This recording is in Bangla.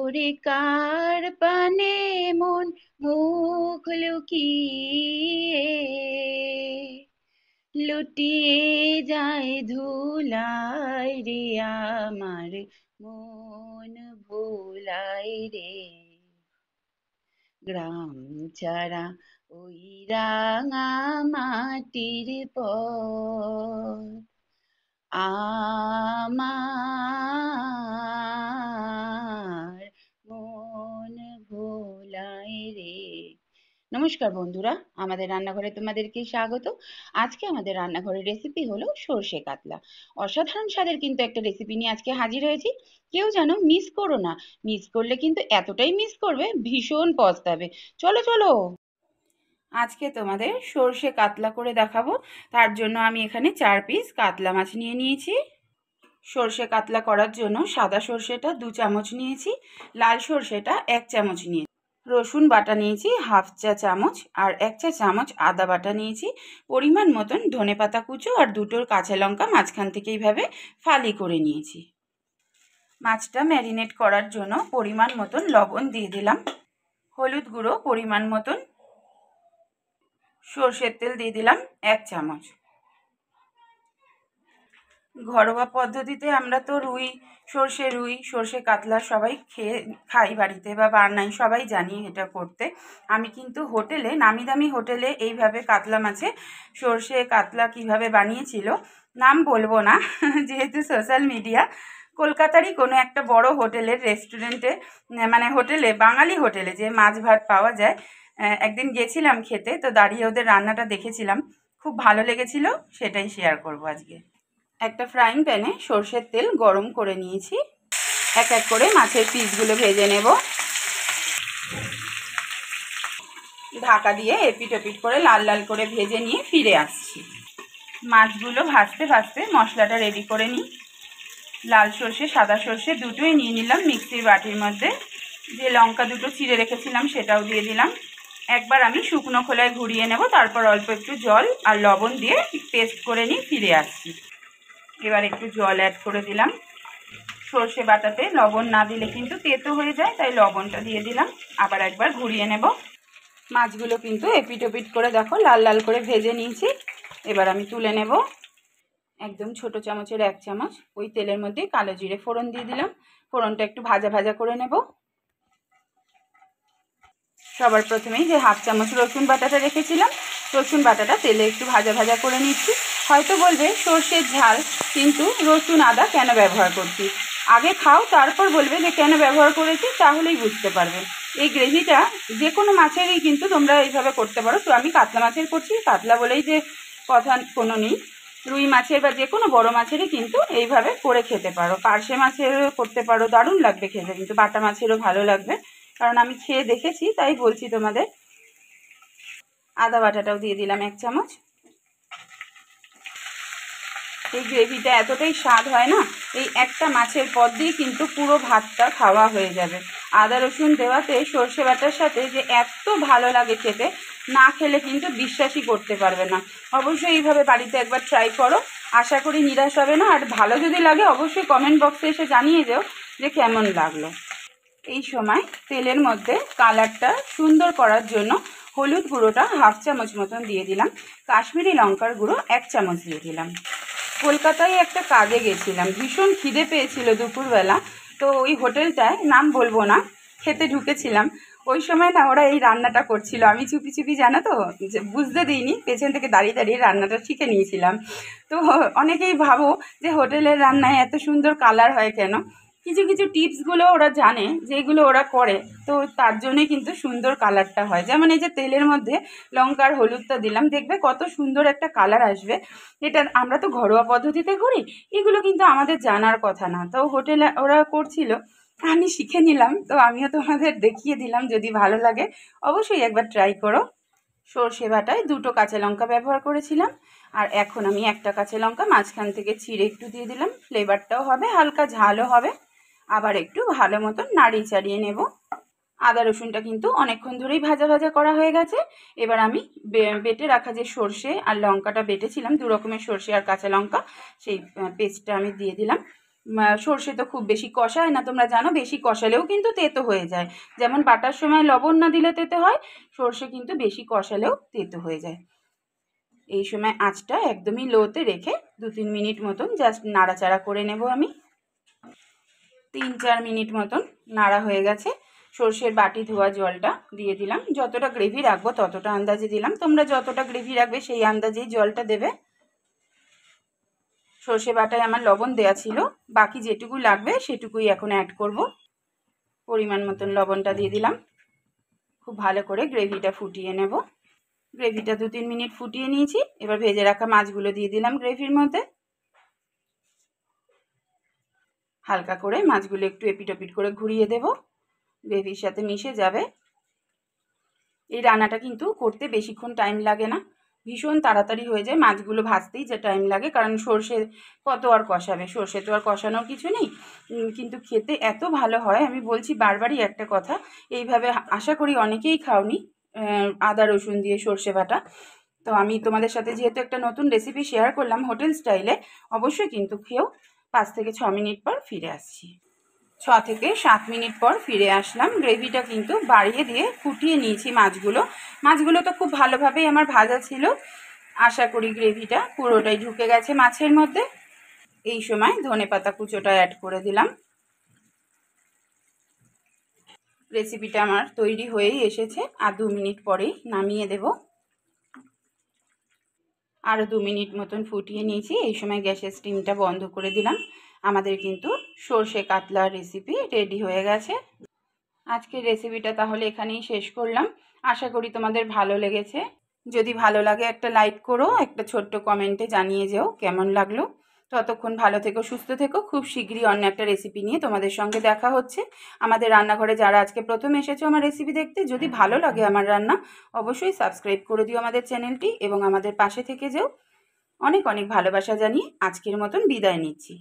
ওরে কার পানে মন মুখ লুকিয়ে লুটিয়ে যায় ধুলায় রে আমার মন ভোলায় রে। গ্রাম ছাড়া ওই রাঙা মাটির পর আমার মন ভোলায় রে। নমস্কার বন্ধুরা, আমাদের রান্নাঘরে তোমাদেরকে স্বাগত। আজকে আমাদের রান্নাঘরের রেসিপি হলো সর্ষে কাতলা। অসাধারণ স্বাদের কিন্তু একটা রেসিপি নিয়ে আজকে হাজির হয়েছি। কেউ যেন মিস করো না, মিস করলে কিন্তু এতটাই মিস করবে, ভীষণ পস্তাবে। চলো চলো, আজকে তোমাদের সর্ষে কাতলা করে দেখাবো। তার জন্য আমি এখানে 4 পিস কাতলা মাছ নিয়ে নিয়েছি। সর্ষে কাতলা করার জন্য সাদা সর্ষেটা 2 চামচ নিয়েছি, লাল সর্ষেটা 1 চামচ নিয়েছি, রসুন বাটা নিয়েছি 1/2 চা চামচ, আর 1 চা চামচ আদা বাটা নিয়েছি, পরিমাণ মতন ধনেপাতা কুচো আর 2টো কাঁচা লঙ্কা মাঝখান থেকে এইভাবে ফালি করে নিয়েছি। মাছটা ম্যারিনেট করার জন্য পরিমাণ মতন লবণ দিয়ে দিলাম, হলুদ গুঁড়ো পরিমাণ মতন, সর্ষের তেল দিয়ে দিলাম 1 চামচ। ঘরোয়া পদ্ধতিতে আমরা তো সর্ষে কাতলা সবাই খাই বাড়িতে বা বানাই, সবাই জানি এটা করতে। আমি কিন্তু হোটেলে, নামি দামি হোটেলে এইভাবে কাতলা মাছে সর্ষে কাতলা কিভাবে বানিয়েছিল নাম বলবো না যেহেতু সোশ্যাল মিডিয়া, কলকাতারই কোনো একটা বড় হোটেলের রেস্টুরেন্টে, মানে হোটেলে, বাঙালি হোটেলে যে মাছ ভাত পাওয়া যায়, একদিন গেছিলাম খেতে, তো দাঁড়িয়ে ওদের রান্নাটা দেখেছিলাম, খুব ভালো লেগেছিল, সেটাই শেয়ার করব আজকে। একটা ফ্রাইং প্যানে সর্ষের তেল গরম করে নিয়েছি, এক এক করে মাছের পিসগুলো ভেজে নেব। ঢাকা দিয়ে এপিট ওপিট করে লাল লাল করে ভেজে নিয়ে ফিরে আসছি। মাছগুলো ভাজতে ভাজতে মশলাটা রেডি করে নিই। লাল সর্ষে সাদা সর্ষে দুটোই নিয়ে নিলাম মিক্সির বাটির মধ্যে। যে লঙ্কা দুটো চিড়ে রেখেছিলাম সেটাও দিয়ে দিলাম। একবার আমি শুকনো খোলায় ঘুরিয়ে নেব, তারপর অল্প একটু জল আর লবণ দিয়ে পেস্ট করে নিয়ে ফিরে আসছি। এবার একটু জল অ্যাড করে দিলাম। সর্ষে বাটাতে লবণ না দিলে কিন্তু তেতো হয়ে যায়, তাই লবণটা দিয়ে দিলাম। আবার একবার ঘুরিয়ে নেব। মাছগুলো কিন্তু এপিট ওপিট করে দেখো লাল লাল করে ভেজে নিয়েছি। এবার আমি তুলে নেব। একদম ছোট চামচের 1 চামচ ওই তেলের মধ্যে কালো জিরে ফোড়ন দিয়ে দিলাম। ফোড়নটা একটু ভাজা ভাজা করে নেব। সবার প্রথমেই যে 1/2 চামচ রসুন বাটাটা রেখেছিলাম, রসুন বাটাটা তেলে একটু ভাজা ভাজা করে নিচ্ছি। হয়তো বলবে সর্ষের ঝাল, কিন্তু রসুন আদা কেন ব্যবহার করছি, আগে খাও তারপর বলবে যে কেন ব্যবহার করেছি, তাহলেই বুঝতে পারবে। এই গ্রেভিটা যে কোনো মাছেরই কিন্তু তোমরা এইভাবে করতে পারো। তো আমি কাতলা মাছের করছি, কাতলা বলেই যে কথা কোনো নেই, রুই মাছের বা যে কোনো বড় মাছেরই কিন্তু এইভাবে করে খেতে পারো। পার্শে মাছেরও করতে পারো, দারুণ লাগবে খেতে, কিন্তু বাটা মাছেরও ভালো লাগবে, কারণ আমি খেয়ে দেখেছি তাই বলছি তোমাদের। আদা বাটাটাও দিয়ে দিলাম 1 চামচ। এই গ্রেভিটা এতটাই স্বাদ হয় না, এই একটা মাছের পদ দিয়ে কিন্তু পুরো ভাতটা খাওয়া হয়ে যাবে। আদা রসুন দেওয়াতে সর্ষে বাটার সাথে যে এত ভালো লাগে খেতে, না খেলে কিন্তু বিশ্বাসই করতে পারবে না। অবশ্যই এইভাবে বাড়িতে একবার ট্রাই করো, আশা করি নিরাশ হবে না। আর ভালো যদি লাগে অবশ্যই কমেন্ট বক্সে এসে জানিয়ে যাও যে কেমন লাগলো। এই সময় তেলের মধ্যে কালারটা সুন্দর করার জন্য হলুদ গুঁড়োটা 1/2 চামচ মতন দিয়ে দিলাম, কাশ্মীরি লঙ্কার গুঁড়ো 1 চামচ দিয়ে দিলাম। কলকাতায় একটা কাজে গেছিলাম, ভীষণ খিদে পেয়েছিল দুপুরবেলা, তো ওই হোটেলটায় নাম বলবো না, খেতে ঢুকেছিলাম। ওই সময় না ওরা এই রান্নাটা করছিল, আমি চুপি চুপি, জানো তো, বুঝতে দিইনি, পেছন থেকে দাঁড়িয়ে দাঁড়িয়ে রান্নাটা শিখে নিয়েছিলাম। তো অনেকেই ভাবো যে হোটেলের রান্নায় এত সুন্দর কালার হয় কেন, কিছু কিছু টিপসগুলো ওরা জানে যেগুলো ওরা করে, তো তার জন্যই কিন্তু সুন্দর কালারটা হয়। যেমন এই যে তেলের মধ্যে লঙ্কার হলুদটা দিলাম, দেখবে কত সুন্দর একটা কালার আসবে। এটা আমরা তো ঘরোয়া পদ্ধতিতে করি, এগুলো কিন্তু আমাদের জানার কথা না, তো হোটেলে ওরা করছিল, আমি শিখে নিলাম, তো আমিও তোমাদের দেখিয়ে দিলাম। যদি ভালো লাগে অবশ্যই একবার ট্রাই করো। সর্ষে বাটায় 2টো কাঁচা লঙ্কা ব্যবহার করেছিলাম, আর এখন আমি একটা কাঁচা লঙ্কা মাঝখান থেকে ছিঁড়ে একটু দিয়ে দিলাম, ফ্লেভারটাও হবে, হালকা ঝালও হবে। আবার একটু ভালো মতন নাড়িয়ে চাড়িয়ে নেব। আদা রসুনটা কিন্তু অনেকক্ষণ ধরেই ভাজা ভাজা করা হয়ে গেছে। এবার আমি বেটে রাখা যে সর্ষে আর লঙ্কাটা বেটেছিলাম, 2 রকমের সর্ষে আর কাঁচা লঙ্কা, সেই পেস্টটা আমি দিয়ে দিলাম। সর্ষে তো খুব বেশি কষায় না, তোমরা জানো, বেশি কষালেও কিন্তু তেতো হয়ে যায়। যেমন বাটার সময় লবণ না দিলে তেতো হয়, সর্ষে কিন্তু বেশি কষালেও তেতো হয়ে যায়। এই সময় আঁচটা একদমই লোতে রেখে 2-3 মিনিট মতন জাস্ট নাড়াচাড়া করে নেব আমি। 3-4 মিনিট মতন নাড়া হয়ে গেছে। সর্ষের বাটি ধোয়া জলটা দিয়ে দিলাম, যতটা গ্রেভি রাখবো ততটা আন্দাজে দিলাম, তোমরা যতটা গ্রেভি রাখবে সেই আন্দাজেই জলটা দেবে। সর্ষে বাটায় আমার লবণ দেয়া ছিল, বাকি যেটুকু লাগবে সেটুকুই এখন অ্যাড করব। পরিমাণ মতন লবণটা দিয়ে দিলাম। খুব ভালো করে গ্রেভিটা ফুটিয়ে নেব। গ্রেভিটা 2-3 মিনিট ফুটিয়ে নিয়েছি। এবার ভেজে রাখা মাছগুলো দিয়ে দিলাম গ্রেভির মধ্যে। হালকা করে মাছগুলো একটু এপিট ওপিট করে ঘুরিয়ে দেব, গ্রেভির সাথে মিশে যাবে। এই রান্নাটা কিন্তু করতে বেশিক্ষণ টাইম লাগে না, ভীষণ তাড়াতাড়ি হয়ে যায়। মাছগুলো ভাজতেই যে টাইম লাগে, কারণ সর্ষে কত আর কষাবে, সর্ষে তো আর কষানোর কিছু নেই, কিন্তু খেতে এত ভালো হয়। আমি বলছি বারবারই একটা কথা, এইভাবে আশা করি অনেকেই খাওনি আদা রসুন দিয়ে সর্ষে বাটা। তো আমি তোমাদের সাথে যেহেতু একটা নতুন রেসিপি শেয়ার করলাম হোটেল স্টাইলে, অবশ্যই কিন্তু খেয়েও। 5 থেকে 6 মিনিট পর ফিরে আসছি। 6 থেকে 7 মিনিট পর ফিরে আসলাম। গ্রেভিটা কিন্তু বাড়িয়ে দিয়ে ফুটিয়ে নিয়েছি মাছগুলো তো খুব ভালোভাবেই আমার ভাজা ছিল। আশা করি গ্রেভিটা পুরোটাই ঢুকে গেছে মাছের মধ্যে। এই সময় ধনেপাতা কুচোটা অ্যাড করে দিলাম। রেসিপিটা আমার তৈরি হয়েই এসেছে, আর 2 মিনিট পরেই নামিয়ে দেব। আরও 2 মিনিট মতন ফুটিয়ে নিয়েছি। এই সময় গ্যাসের স্টিমটা বন্ধ করে দিলাম। আমাদের কিন্তু সর্ষে কাতলার রেসিপি রেডি হয়ে গেছে। আজকের রেসিপিটা তাহলে এখানেই শেষ করলাম। আশা করি তোমাদের ভালো লেগেছে। যদি ভালো লাগে একটা লাইক করো, একটা ছোট্ট কমেন্টে জানিয়ে যেও কেমন লাগলো। ততক্ষণ ভালো থেকো, সুস্থ থেকো। খুব শীঘ্রই অন্য একটা রেসিপি নিয়ে তোমাদের সঙ্গে দেখা হচ্ছে। আমাদের রান্নাঘরে যারা আজকে প্রথম এসেছো আমার রেসিপি দেখতে, যদি ভালো লাগে আমার রান্না, অবশ্যই সাবস্ক্রাইব করে দিও আমাদের চ্যানেলটি এবং আমাদের পাশে থেকে যেও। অনেক অনেক ভালোবাসা জানিয়ে আজকের মতন বিদায় নিচ্ছি।